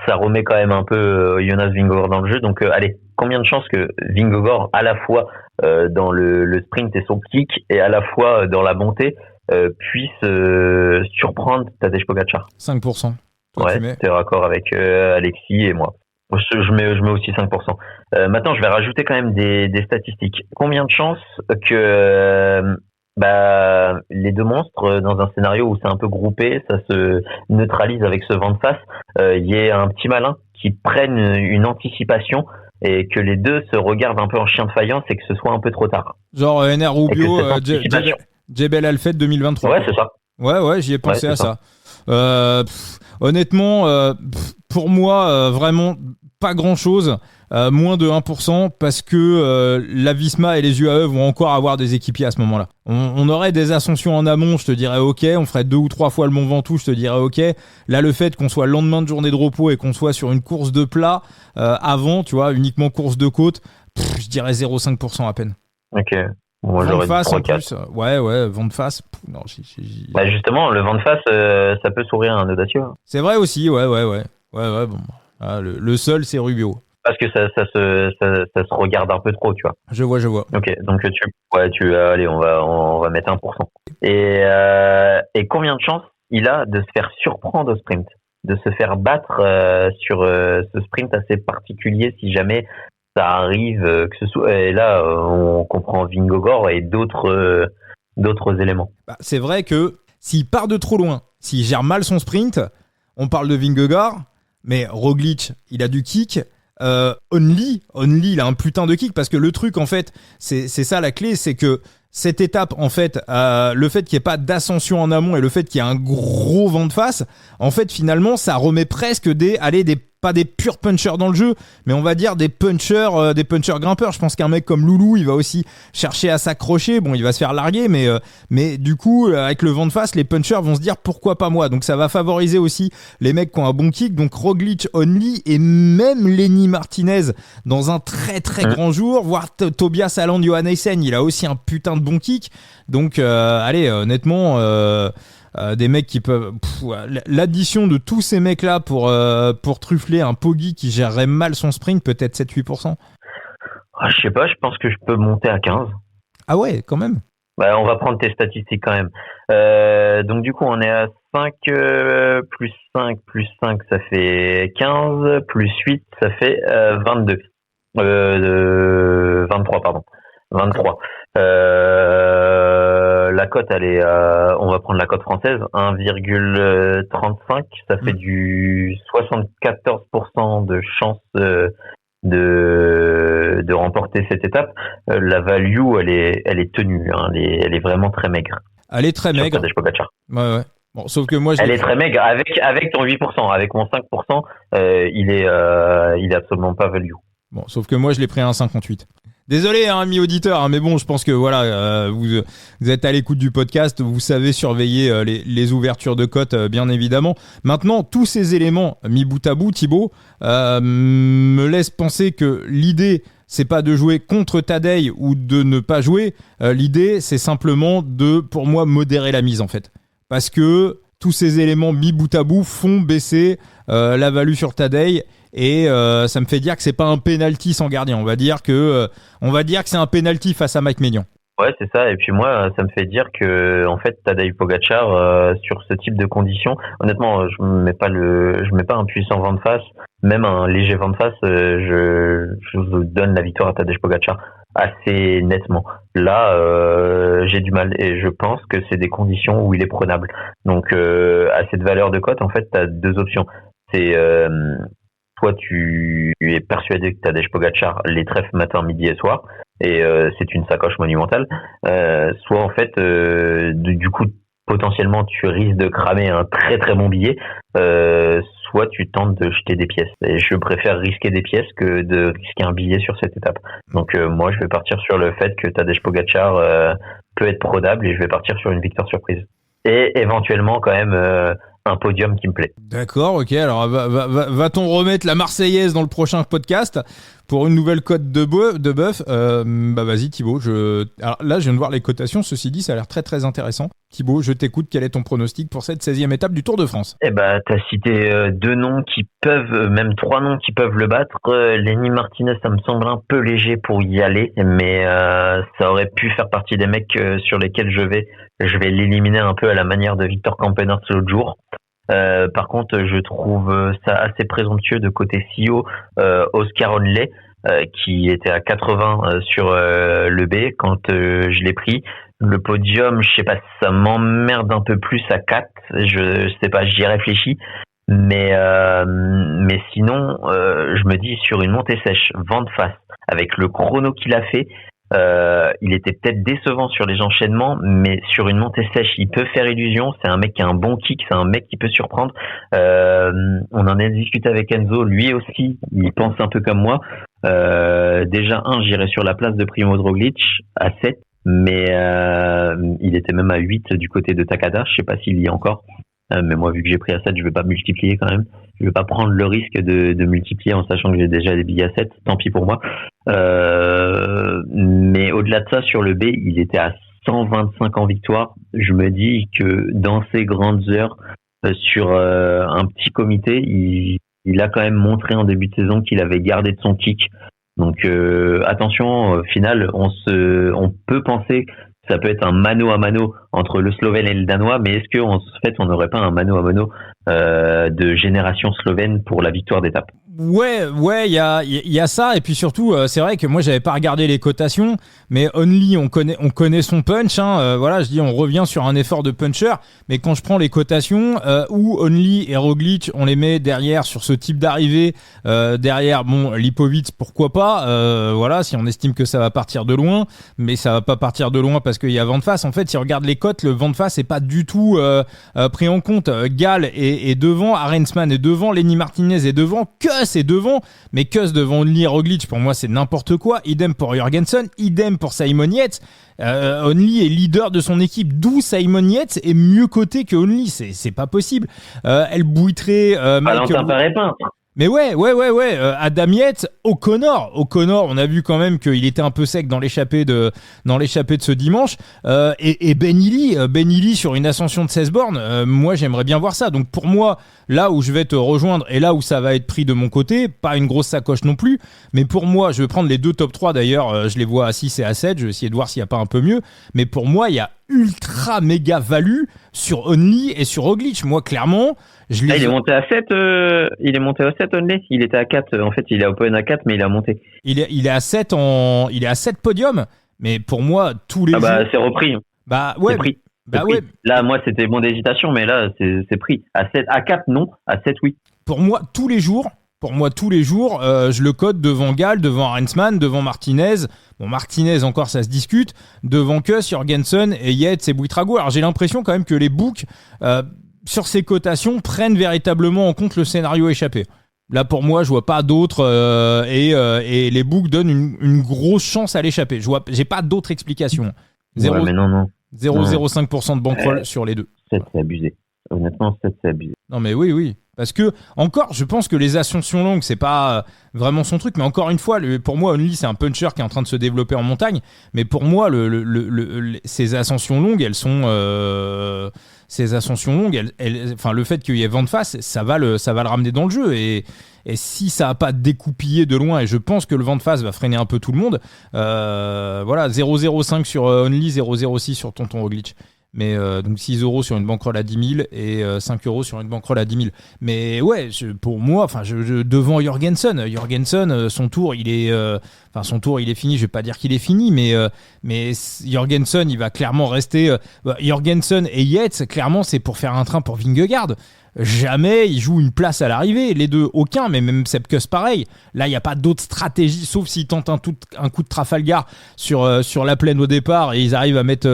ça remet quand même un peu Jonas Vingegaard dans le jeu. Donc allez, combien de chances que Vingegaard, à la fois dans le sprint et son kick, et à la fois dans la montée, puisse surprendre Tadej Pogačar? 5%. Ouais, t'es raccord avec Alexis et moi. Je mets aussi 5%. Maintenant, je vais rajouter quand même des statistiques. Combien de chances que les deux monstres, dans un scénario où c'est un peu groupé, ça se neutralise avec ce vent de face, il y ait un petit malin qui prenne une anticipation, et que les deux se regardent un peu en chien de faïence, et que ce soit un peu trop tard. Genre NR Rubio, Jebel Alfred 2023. Ouais, c'est ça. Ouais, j'y ai pensé à ça. Honnêtement, pour moi, vraiment pas grand-chose. Moins de 1%, parce que la Visma et les UAE vont encore avoir des équipiers à ce moment-là. On aurait des ascensions en amont, je te dirais ok, on ferait 2 ou 3 fois le Mont Ventoux, je te dirais ok. Là, le fait qu'on soit le lendemain de journée de repos et qu'on soit sur une course de plat avant, tu vois, uniquement course de côte, je dirais 0,5% à peine. Ok. Moi, vent de face en 3, plus, ouais, vent de face. Non, justement, le vent de face, ça peut sourire à un audacieux. C'est vrai aussi, ouais, bon. Ah, le seul, c'est Rubio. Parce que ça se regarde un peu trop, tu vois. Je vois. Ok, donc allez, on va mettre 1%. Et combien de chances il a de se faire surprendre au sprint, de se faire battre sur ce sprint assez particulier, si jamais ça arrive, que ce soit, et là on comprend Vingegaard et d'autres éléments. C'est vrai que S'il part de trop loin, s'il gère mal son sprint, on parle de Vingegaard, mais Roglic, il a du kick. Only, il a un putain de kick, parce que le truc, en fait, c'est ça la clé, c'est que cette étape, en fait, le fait qu'il n'y ait pas d'ascension en amont et le fait qu'il y ait un gros vent de face, en fait, finalement, ça remet presque pas des purs punchers dans le jeu, mais on va dire des punchers grimpeurs. Je pense qu'un mec comme Loulou, il va aussi chercher à s'accrocher. Bon, il va se faire larguer, mais du coup, avec le vent de face, les punchers vont se dire pourquoi pas moi. Donc ça va favoriser aussi les mecs qui ont un bon kick. Donc Roglic, Only et même Lenny Martinez dans un très très grand jour, voire Tobias Haaland, Johannessen, il a aussi un putain de bon kick. Donc allez, honnêtement. Des mecs qui peuvent l'addition de tous ces mecs là pour truffler un Poggi qui gérerait mal son sprint, peut-être 7-8%. Je sais pas, je pense que je peux monter à 15. Ah ouais, quand même. Bah, on va prendre tes statistiques quand même. Donc du coup on est à 5 plus 5 plus 5 ça fait 15 plus 8 ça fait 22. 23 pardon. 23. La cote, elle est, on va prendre la cote française, 1,35. Ça fait du 74% de chance de remporter cette étape. La value, elle est tenue, hein, elle est vraiment très maigre. Elle est très maigre. Ouais. Bon, sauf que moi, elle est très maigre avec ton 8%, avec mon 5%, il est absolument pas value. Bon, sauf que moi, je l'ai pris à 1,58. Désolé, hein, amis auditeurs, hein, mais bon, je pense que voilà, vous êtes à l'écoute du podcast, vous savez surveiller les ouvertures de cotes, bien évidemment. Maintenant, tous ces éléments mis bout à bout, Thibaut, me laissent penser que l'idée, c'est pas de jouer contre Tadej ou de ne pas jouer. L'idée, c'est simplement de, pour moi, modérer la mise, en fait. Parce que tous ces éléments mis bout à bout font baisser la value sur Tadej. Et ça me fait dire que c'est pas un penalty sans gardien. On va dire que c'est un penalty face à Mike Maignan. Ouais, c'est ça. Et puis moi, ça me fait dire que en fait, Tadej Pogačar sur ce type de conditions, honnêtement, je mets pas un puissant vent de face, même un léger vent de face, je donne la victoire à Tadej Pogačar assez nettement. Là, j'ai du mal et je pense que c'est des conditions où il est prenable. Donc à cette valeur de cote, en fait, t'as deux options. C'est soit tu es persuadé que Tadej Pogačar les trèfle matin, midi et soir, et c'est une sacoche monumentale. Soit en fait, du coup, potentiellement, tu risques de cramer un très très bon billet. Soit tu tentes de jeter des pièces. Et je préfère risquer des pièces que de risquer un billet sur cette étape. Donc moi, je vais partir sur le fait que Tadej Pogačar peut être prodable et je vais partir sur une victoire surprise. Et éventuellement quand même un podium qui me plaît. D'accord, ok. Alors va-t-on remettre la Marseillaise dans le prochain podcast pour une nouvelle cote de bœuf? Bah vas-y Thibaut. Alors là, je viens de voir les cotations. Ceci dit, ça a l'air très très intéressant. Thibaut, je t'écoute. Quel est ton pronostic pour cette 16e étape du Tour de France? Eh bah, t'as cité deux noms qui peuvent, même trois noms qui peuvent le battre. Lenny Martinez, ça me semble un peu léger pour y aller, mais ça aurait pu faire partie des mecs sur lesquels je vais l'éliminer un peu à la manière de Victor Campenaerts l'autre jour. Par contre, je trouve ça assez présomptueux de côté CEO Oscar Onley, qui était à 80 sur le B quand je l'ai pris. Le podium, je sais pas, ça m'emmerde un peu plus à 4. Je sais pas, j'y réfléchis. Mais sinon, je me dis sur une montée sèche, vent de face, avec le chrono qu'il a fait, il était peut-être décevant sur les enchaînements, mais sur une montée sèche, il peut faire illusion. C'est un mec qui a un bon kick, c'est un mec qui peut surprendre. On en a discuté avec Enzo, lui aussi, il pense un peu comme moi. Déjà, j'irais sur la place de Primož Roglic à 7, mais il était même à 8 du côté de Takada. Je sais pas s'il y est encore. Mais moi, vu que j'ai pris à 7, je vais pas multiplier quand même. Je vais pas prendre le risque de multiplier en sachant que j'ai déjà des billets à 7. Tant pis pour moi. Mais au-delà de ça, sur le B, il était à 125 en victoire. Je me dis que dans ces grandes heures, sur un petit comité, il a quand même montré en début de saison qu'il avait gardé de son kick. Donc attention, au final, on peut penser ça peut être un mano à mano entre le Slovène et le Danois, mais est-ce qu'en fait on n'aurait pas un mano à mano de génération slovène pour la victoire d'étape. Ouais, il y a ça, et puis surtout, c'est vrai que moi j'avais pas regardé les cotations, mais Only, on connaît son punch, hein, voilà, je dis on revient sur un effort de puncher, mais quand je prends les cotations, où Only et Roglic, on les met derrière sur ce type d'arrivée, derrière, bon, Lipovic, pourquoi pas, voilà, si on estime que ça va partir de loin, mais ça va pas partir de loin parce qu'il y a vent de face. En fait, si on regarde les cotes, le vent de face est pas du tout pris en compte. Gall est devant, Arensman est devant, Lenny Martinez est devant, Kuss est devant, mais Kuss devant Only et Roglic, pour moi c'est n'importe quoi. Idem pour Jorgensen, idem pour Simon Yates. Only est leader de son équipe, d'où Simon Yates est mieux coté que Only, c'est pas possible. Elle bouitterait Valentin Paré-Pin. Mais ouais, Adam Yates, O'Connor, on a vu quand même qu'il était un peu sec dans l'échappée de ce dimanche, et Ben Illy sur une ascension de 16 bornes, moi j'aimerais bien voir ça. Donc pour moi, là où je vais te rejoindre et là où ça va être pris de mon côté, pas une grosse sacoche non plus, mais pour moi, je vais prendre les deux top 3 d'ailleurs, je les vois à 6 et à 7, je vais essayer de voir s'il n'y a pas un peu mieux, mais pour moi, il y a ultra méga value sur Only et sur Roglic. Moi clairement, il est monté à 7, Only. Il était à 4, en fait, il est open à 4, mais il a monté. Il est à 7 podiums, mais pour moi, tous les jours... c'est repris. Bah ouais. C'est pris. Ouais. Là, moi, c'était bon d'hésitation, mais là, c'est pris. À 7, à 4, non. À 7, oui. Pour moi, tous les jours, je le cote devant Gall, devant Arensman, devant Martinez. Bon, Martinez, encore, ça se discute. Devant Kuss, Jorgensen et Yates et Buitrago. Alors, j'ai l'impression quand même que les books... sur ces cotations, prennent véritablement en compte le scénario échappé. Là, pour moi, je vois pas d'autres et les books donnent une grosse chance à l'échappé. J'ai pas d'autres explications. 0,05% de bankroll sur les deux. 7, c'est abusé. Honnêtement, 7, c'est abusé. Non, mais oui. Parce que, encore, je pense que les ascensions longues, c'est pas vraiment son truc. Mais encore une fois, pour moi, Only, c'est un puncher qui est en train de se développer en montagne. Mais pour moi, ces ascensions longues, elles sont... Ces ascensions longues, enfin, le fait qu'il y ait vent de face, ça va le ramener dans le jeu. Et si ça n'a pas découpillé de loin, et je pense que le vent de face va freiner un peu tout le monde, voilà, 0,05 sur Only, 0,06 sur Tonton Roglic. Mais donc 6 € sur une bankroll à 10 000 et 5 € sur une bankroll à 10 000. Mais ouais, pour moi, enfin, devant Jorgensen, son tour, il est fini. Je vais pas dire qu'il est fini, mais Jorgensen, il va clairement rester. Jorgensen et Yates, clairement, c'est pour faire un train pour Vingegaard. Jamais il joue une place à l'arrivée, les deux aucun, mais même Sepp Kuss pareil. Là il n'y a pas d'autre stratégie sauf s'ils tentent un coup de Trafalgar sur la plaine au départ et ils arrivent à mettre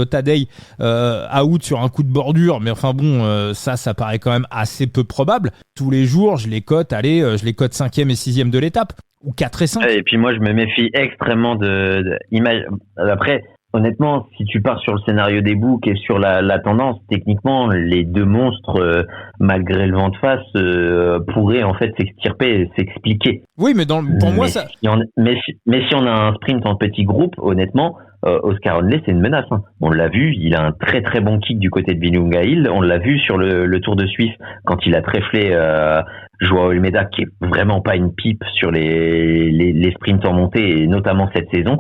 Tadej out sur un coup de bordure, mais enfin bon, ça paraît quand même assez peu probable. Tous les jours je les cote 5e et 6e de l'étape, ou 4 et 5. Et puis moi je me méfie extrêmement de image. Après, honnêtement, si tu pars sur le scénario des books et sur la tendance, techniquement, les deux monstres, malgré le vent de face, pourraient en fait s'extirper et s'expliquer. Oui, mais pour moi, ça... Mais si on a un sprint en petit groupe, honnêtement, Oscar Onley, c'est une menace. Hein. On l'a vu, il a un très très bon kick du côté de Vilunga Hill. On l'a vu sur le Tour de Suisse quand il a tréflé Joao Almeida, qui est vraiment pas une pipe sur les sprints en montée, et notamment cette saison.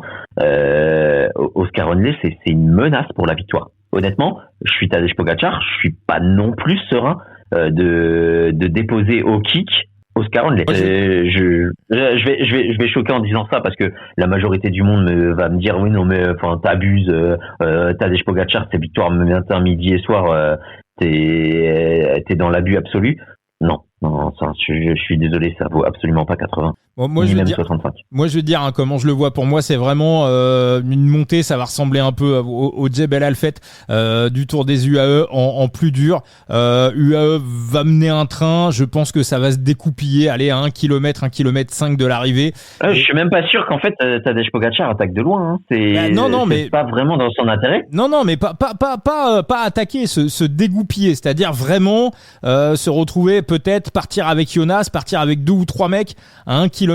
Oscar Onley, c'est une menace pour la victoire. Honnêtement, je suis Tadej Pogačar, je suis pas non plus serein de déposer au kick Oscar Onley. Je vais choquer en disant ça parce que la majorité du monde va me dire oui non mais enfin t'abuses, Tadej Pogačar, ses victoires matin, midi et soir, t'es dans l'abus absolu. Non, ça, je suis désolé, ça vaut absolument pas 80. Bon, moi, je veux dire hein, comment je le vois. Pour moi, c'est vraiment une montée. Ça va ressembler un peu au Jebel Alfet du Tour des UAE en plus dur. UAE va mener un train. Je pense que ça va se découpiller. Aller à 1 km, 1 km 5 de l'arrivée. Je suis même pas sûr qu'en fait Tadej Pogačar attaque de loin. Hein. C'est pas vraiment dans son intérêt. Non, mais pas attaquer, se dégoupiller. C'est-à-dire vraiment se retrouver, peut-être partir avec Jonas, partir avec 2 ou 3 mecs à 1 km.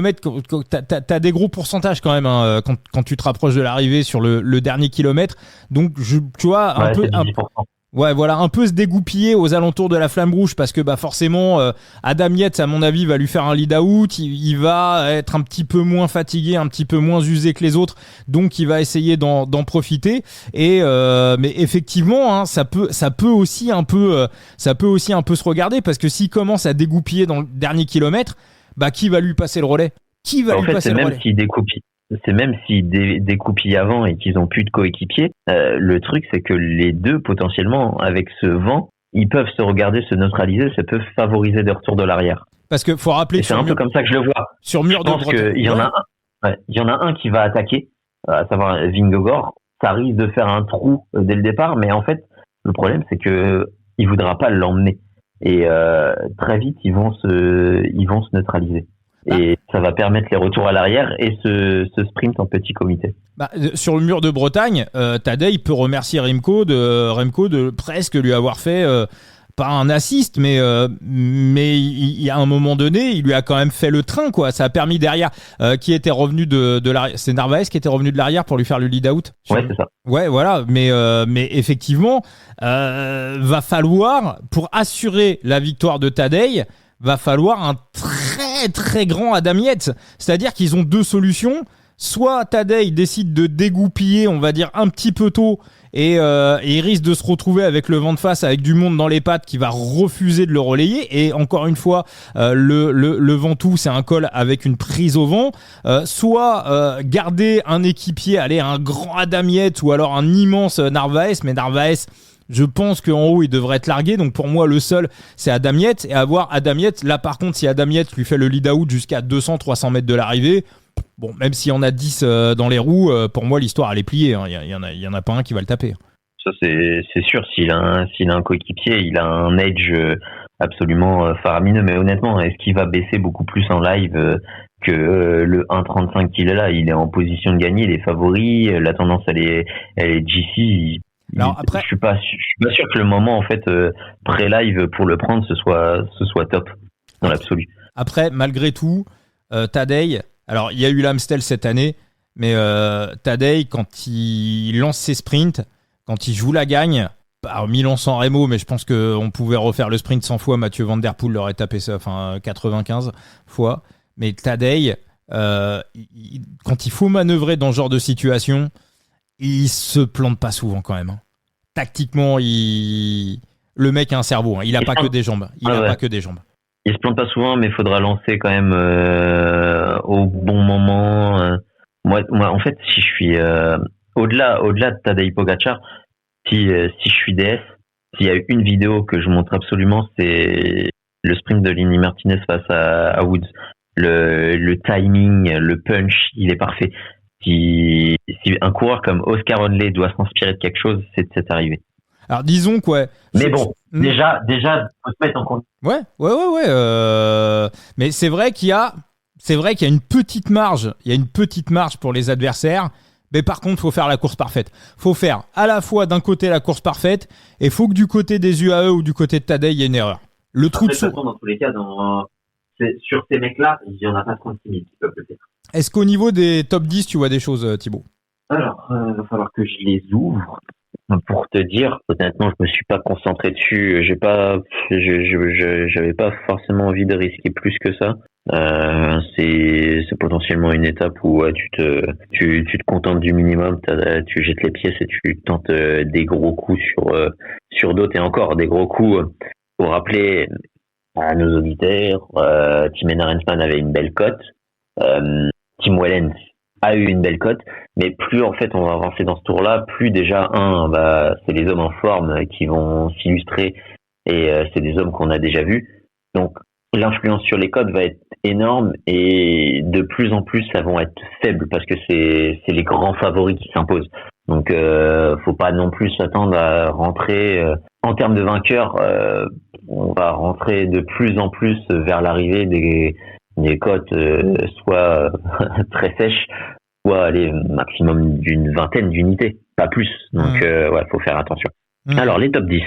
T'as des gros pourcentages quand même hein, quand tu te rapproches de l'arrivée sur le dernier kilomètre. Donc tu vois Ouais, voilà, un peu se dégoupiller aux alentours de la flamme rouge parce que forcément, Adam Yates, à mon avis, va lui faire un lead-out. Il va être un petit peu moins fatigué, un petit peu moins usé que les autres, donc il va essayer d'en profiter. Et mais effectivement, hein, ça peut aussi un peu se regarder parce que s'il commence à dégoupiller dans le dernier kilomètre, qui va lui passer le relais? Qui va lui passer le relais? C'est même s'ils découpillent avant et qu'ils ont plus de coéquipiers, le truc c'est que les deux potentiellement avec ce vent, ils peuvent se regarder, se neutraliser, ça peut favoriser des retours de l'arrière. Parce que faut rappeler que c'est un peu comme ça que je le vois. Sur mur de Bretagne. Je pense qu'il y en a un qui va attaquer, à savoir Vingegaard. Ça risque de faire un trou dès le départ, mais en fait le problème c'est que il voudra pas l'emmener et très vite ils vont se neutraliser. Et ça va permettre les retours à l'arrière et ce sprint en petit comité. Sur le mur de Bretagne, Tadej peut remercier Remco de presque lui avoir fait pas un assist, mais il y a un moment donné, il lui a quand même fait le train, quoi. Ça a permis derrière qui était revenu de l'arrière. C'est Narvaez qui était revenu de l'arrière pour lui faire le lead out. Ouais, c'est ça. Ouais, voilà. Mais effectivement, va falloir, pour assurer la victoire de Tadej, va falloir un très très grand Adam Yates. C'est-à-dire qu'ils ont deux solutions. Soit Tadej décide de dégoupiller, on va dire, un petit peu tôt et il risque de se retrouver avec le vent de face, avec du monde dans les pattes qui va refuser de le relayer. Et encore une fois, le Ventoux, c'est un col avec une prise au vent. Soit garder un équipier, un grand Adam Yates ou alors un immense Narvaez. Mais Narvaez, je pense qu'en haut, il devrait être largué. Donc, pour moi, le seul, c'est Adam Yates. Et avoir Adam Yates, là, par contre, si Adam Yates lui fait le lead-out jusqu'à 200-300 mètres de l'arrivée, bon, même s'il y en a 10 dans les roues, pour moi, l'histoire, elle est pliée. Hein. Il y en a pas un qui va le taper. Ça, c'est sûr. S'il a un coéquipier, il a un edge absolument faramineux. Mais honnêtement, est-ce qu'il va baisser beaucoup plus en live que le 1,35 qu'il est là? Il est en position de gagner, il est favori. La tendance, elle est GC. Alors après, je suis pas sûr que le moment en fait pré-live pour le prendre ce soit top dans l'absolu. Après, malgré tout, Tadej, alors il y a eu l'Amstel cette année, mais Tadej, quand il lance ses sprints, quand il joue la gagne, Milan-San Remo, mais je pense qu'on pouvait refaire le sprint 100 fois, Mathieu Van Der Poel l'aurait tapé ça, 95 fois, mais Tadej, quand il faut manœuvrer dans ce genre de situation, il se plante pas souvent quand même. Hein. Tactiquement, le mec a un cerveau. Hein. Il a pas que des jambes. Pas que des jambes. Il se plante pas souvent, mais il faudra lancer quand même au bon moment. Moi, en fait, si je suis au-delà de Tadej Pogacar, si je suis DS, s'il y a une vidéo que je montre absolument, c'est le sprint de Lenny Martinez face à Woods. Le timing, le punch, il est parfait. Si un coureur comme Oscar Onley doit s'inspirer de quelque chose, c'est de cette arrivée. Alors disons quoi. Mais bon, déjà, faut se mettre en compte. Ouais. Mais c'est vrai qu'il y a une petite marge. Il y a une petite marge pour les adversaires. Mais par contre, faut faire la course parfaite. Faut faire à la fois d'un côté la course parfaite et faut que du côté des UAE ou du côté de Tadej, il y ait une erreur. Le trou de saut. Dans tous les cas, sur ces mecs-là, il n'y en a pas 36 000 qui peuvent le faire. Est-ce qu'au niveau des top 10, tu vois des choses, Thibaut? Alors, il va falloir que je les ouvre. Pour te dire, honnêtement, je me suis pas concentré dessus. J'avais pas forcément envie de risquer plus que ça. C'est potentiellement une étape où tu te contentes du minimum, tu jettes les pièces et tu tentes des gros coups sur d'autres et encore des gros coups. Pour rappeler à nos auditeurs, Tim Arensman avait une belle cote. Tim Wellens a eu une belle cote, mais plus en fait on va avancer dans ce tour-là, plus déjà c'est les hommes en forme qui vont s'illustrer et c'est des hommes qu'on a déjà vus. Donc l'influence sur les cotes va être énorme et de plus en plus ça vont être faibles parce que c'est les grands favoris qui s'imposent. Donc faut pas non plus s'attendre à rentrer en termes de vainqueurs. On va rentrer de plus en plus vers l'arrivée des cotes soit très sèches, soit aller maximum d'une vingtaine d'unités, pas plus. Donc faut faire attention. Alors les top 10,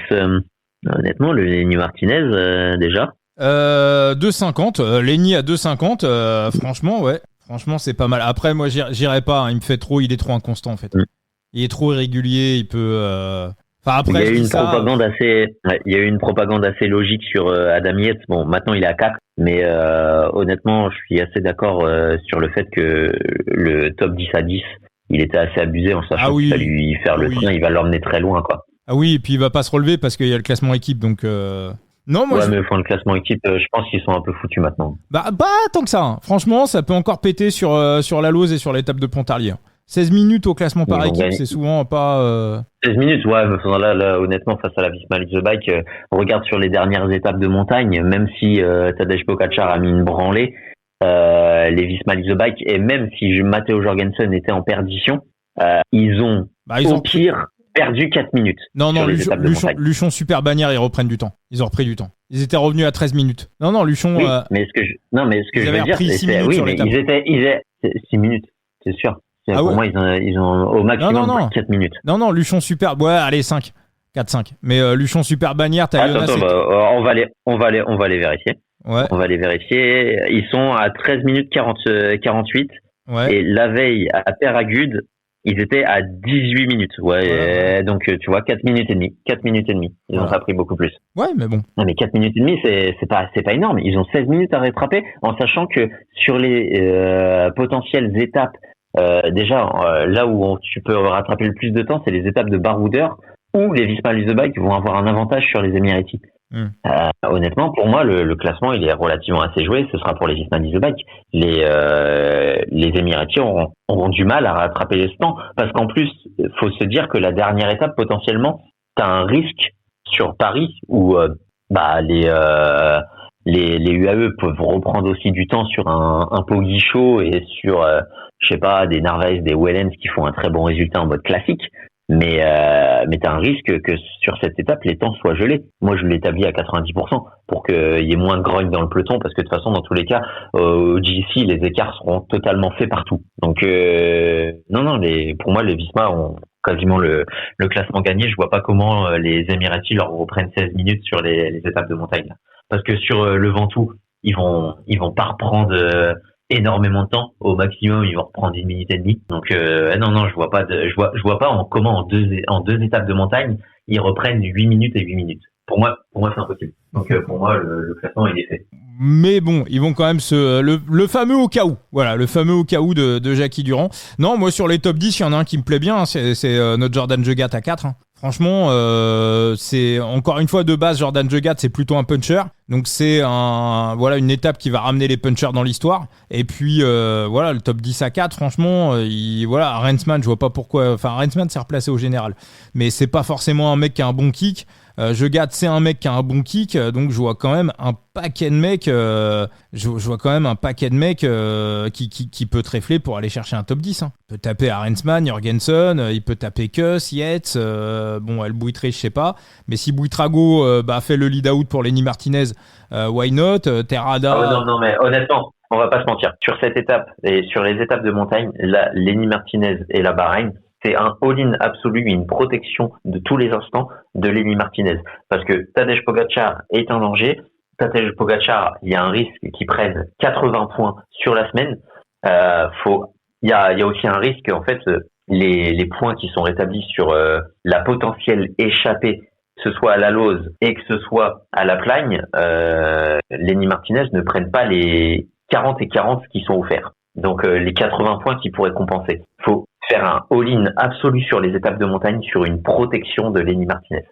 honnêtement, le Lenny Martinez déjà. 2,50, Lenny à 2,50, franchement c'est pas mal. Après moi j'irai pas, il est trop inconstant en fait. Il est trop irrégulier, il peut Enfin, après, il y a eu une ça, propagande il y a eu une propagande assez logique sur Adam Yates. Bon, maintenant il est à 4, mais honnêtement, je suis assez d'accord sur le fait que le top 10 à 10, il était assez abusé en sachant qu'il va lui faire le train, il va l'emmener très loin, quoi. Ah oui, et puis il va pas se relever parce qu'il y a le classement équipe, donc non, moi. Ouais, mais enfin, le classement équipe, je pense qu'ils sont un peu foutus maintenant. Bah, pas tant que ça. Hein. Franchement, ça peut encore péter sur la Lose et sur l'étape de Pontarlier. 16 minutes au classement par équipe, c'est souvent pas. 16 minutes, ouais, mais là, honnêtement, face à la Visma Lead the Bike, regarde sur les dernières étapes de montagne, même si Tadej Pogačar a mis une branlée, les Visma Lead the Bike, et même si Matteo Jorgensen était en perdition, ils ont au pire perdu 4 minutes. Non, Luchon, Super Bannière, ils reprennent du temps. Ils ont repris du temps. Ils étaient revenus à 13 minutes. Non, Luchon. Oui, mais ce que je veux dire, c'est oui, mais ils étaient 6 minutes, c'est sûr. Pour moi, ils ont au maximum 4 minutes. Non, Luchon Super. Ouais, allez, 5. 4-5. Mais Luchon Super Bannière, t'as Attends, on va les vérifier. Ouais. On va les vérifier. Ils sont à 13 minutes 48. Ouais. Et la veille, à Peyragudes, ils étaient à 18 minutes. Ouais. Donc, tu vois, 4 minutes et demie. 4 minutes et demie. Ils ont pas pris beaucoup plus. Ouais, mais bon. Non, mais 4 minutes et demie, c'est pas énorme. Ils ont 16 minutes à rattraper en sachant que sur les potentielles étapes, déjà, là où tu peux rattraper le plus de temps, c'est les étapes de Baroudeur où les Visma Lead the Bike vont avoir un avantage sur les Emiratis. Honnêtement, pour moi, le classement, il est relativement assez joué. Ce sera pour les Visma Lead the Bike. Les Emiratis auront du mal à rattraper les temps parce qu'en plus, faut se dire que la dernière étape, potentiellement, t'as un risque sur Paris où les UAE peuvent reprendre aussi du temps sur un Pogačar et sur je sais pas, des Narvaez, des Wellens qui font un très bon résultat en mode classique, mais t'as un risque que sur cette étape les temps soient gelés. Moi je l'établis à 90% pour qu'il y ait moins de grogne dans le peloton parce que de toute façon dans tous les cas au GC les écarts seront totalement faits partout. Donc non pour moi les Visma ont quasiment le classement gagné. Je vois pas comment les Emiratis leur reprennent 16 minutes sur les étapes de montagne là. Parce que sur le Ventoux ils vont pas reprendre énormément de temps. Au maximum, ils vont reprendre 1 minute et demie. Donc, non, je vois pas comment en deux étapes de montagne, ils reprennent 8 minutes et 8 minutes. Pour moi, c'est impossible. Donc, pour moi, le classement, il est fait. Mais bon, ils vont quand même le fameux au cas où. Voilà, le fameux au cas où de Jackie Durand. Non, moi, sur les top 10, il y en a un qui me plaît bien. Hein, c'est notre Jordan Jegat à 4. Hein. Franchement, c'est encore une fois de base, Jordan Jegat, c'est plutôt un puncher. Donc c'est une étape qui va ramener les punchers dans l'histoire. Et puis le top 10 à 4, franchement, Rensman, je vois pas pourquoi. Enfin, Rensman s'est replacé au général, mais c'est pas forcément un mec qui a un bon kick. Jegat, c'est un mec qui a un bon kick, donc je vois quand même un paquet de mecs. Qui peut trèfler pour aller chercher un top 10. Hein. Il peut taper Arensman, Jorgensen, il peut taper Kuss, Yates, El Buitre, je sais pas. Mais si Buitrago fait le lead out pour Lenny Martinez, why not? Terrada. Non, mais honnêtement, on va pas se mentir. Sur cette étape et sur les étapes de montagne, là, Lenny Martinez et la Bahreïn, c'est un all-in absolu, une protection de tous les instants de Lenny Martinez. Parce que Tadej Pogačar est en danger. Tadej Pogačar, il y a un risque qu'il prenne 80 points sur la semaine. Il y a aussi un risque, en fait, les points qui sont rétablis sur la potentielle échappée, que ce soit à la Lose et que ce soit à la Plagne, Lenny Martinez ne prennent pas les 40 et 40 qui sont offerts. Donc les 80 points qui pourraient compenser. Faut faire un all-in absolu sur les étapes de montagne sur une protection de Lenny Martinez.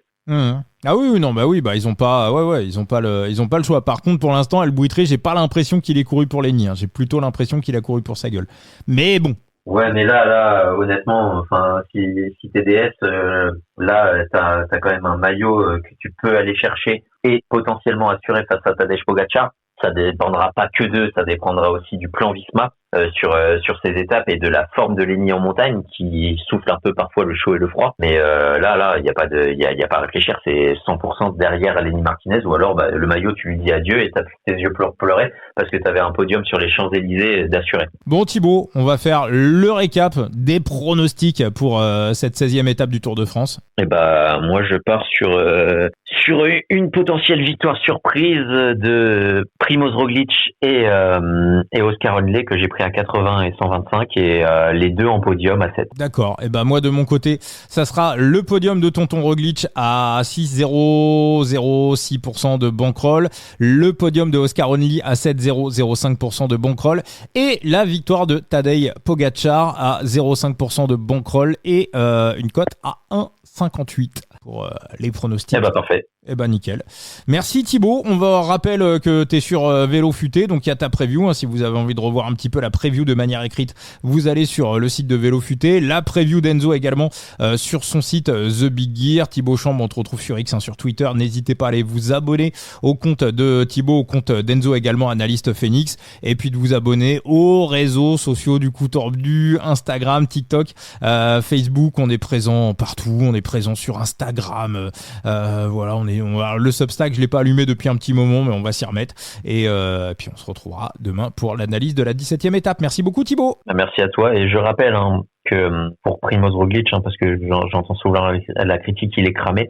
Ah oui, non, ils ont pas, ils ont pas le choix. Par contre, pour l'instant, El Buitre, j'ai pas l'impression qu'il ait couru pour Lenny. Hein. J'ai plutôt l'impression qu'il a couru pour sa gueule. Mais bon. Ouais, mais là, honnêtement, enfin, si TDS, là, t'as quand même un maillot que tu peux aller chercher et potentiellement assurer face à Tadej Pogačar. Ça dépendra pas que d'eux, ça dépendra aussi du plan Visma sur ces étapes et de la forme de Lenny en montagne qui souffle un peu parfois le chaud et le froid. Mais là, il y a pas à réfléchir, c'est 100% derrière Lenny Martinez ou alors le maillot tu lui dis adieu et t'as plus tes yeux pleurer parce que t'avais un podium sur les Champs-Élysées d'assuré. Bon Thibaut, on va faire le récap des pronostics pour cette 16e étape du Tour de France. Et moi je pars sur une potentielle victoire surprise de Primož Roglič et Oscar Hindley que j'ai pris à 80 et 125 et les deux en podium à 7. D'accord. Et ben moi de mon côté, ça sera le podium de Tonton Roglic à 6,006% de bankroll, le podium de Oscar Only à 7,005% de bankroll et la victoire de Tadej Pogačar à 0,5% de bankroll et une cote à 1,58 pour les pronostics. Eh ben parfait. Eh ben nickel. Merci Thibaut. On va rappeler que tu es sur Vélo Futé, donc il y a ta preview. Hein, si vous avez envie de revoir un petit peu la preview de manière écrite, vous allez sur le site de Vélo Futé. La preview d'Enzo également sur son site The Big Gear. Thibaut Chambre, on te retrouve sur X, sur Twitter. N'hésitez pas à aller vous abonner au compte de Thibaut, au compte d'Enzo également, Analyste Phoenix. Et puis de vous abonner aux réseaux sociaux du Coup Tordu, Instagram, TikTok, Facebook. On est présent partout. On est présent sur Instagram. Voilà, le Substack, je l'ai pas allumé depuis un petit moment, mais on va s'y remettre. Et puis on se retrouvera demain pour l'analyse de la 17e étape. Merci beaucoup Thibaut. Merci à toi. Et je rappelle que pour Primoz Roglic, parce que j'entends souvent la critique, il est cramé.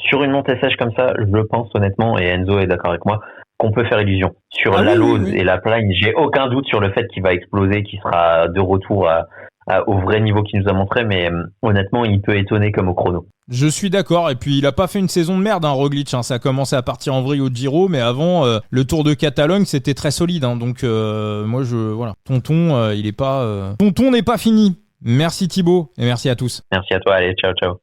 Sur une montée sèche comme ça, je pense honnêtement, et Enzo est d'accord avec moi, qu'on peut faire illusion. Sur la Lose et la Plagne, j'ai aucun doute sur le fait qu'il va exploser, qu'il sera de retour au vrai niveau qu'il nous a montré, mais honnêtement, il peut étonner comme au chrono. Je suis d'accord, et puis il a pas fait une saison de merde, Roglic, ça a commencé à partir en vrille au Giro, mais avant, le Tour de Catalogne, c'était très solide, donc moi, voilà. Tonton, il est pas... Tonton n'est pas fini. Merci Thibaut, et merci à tous. Merci à toi, allez, ciao, ciao.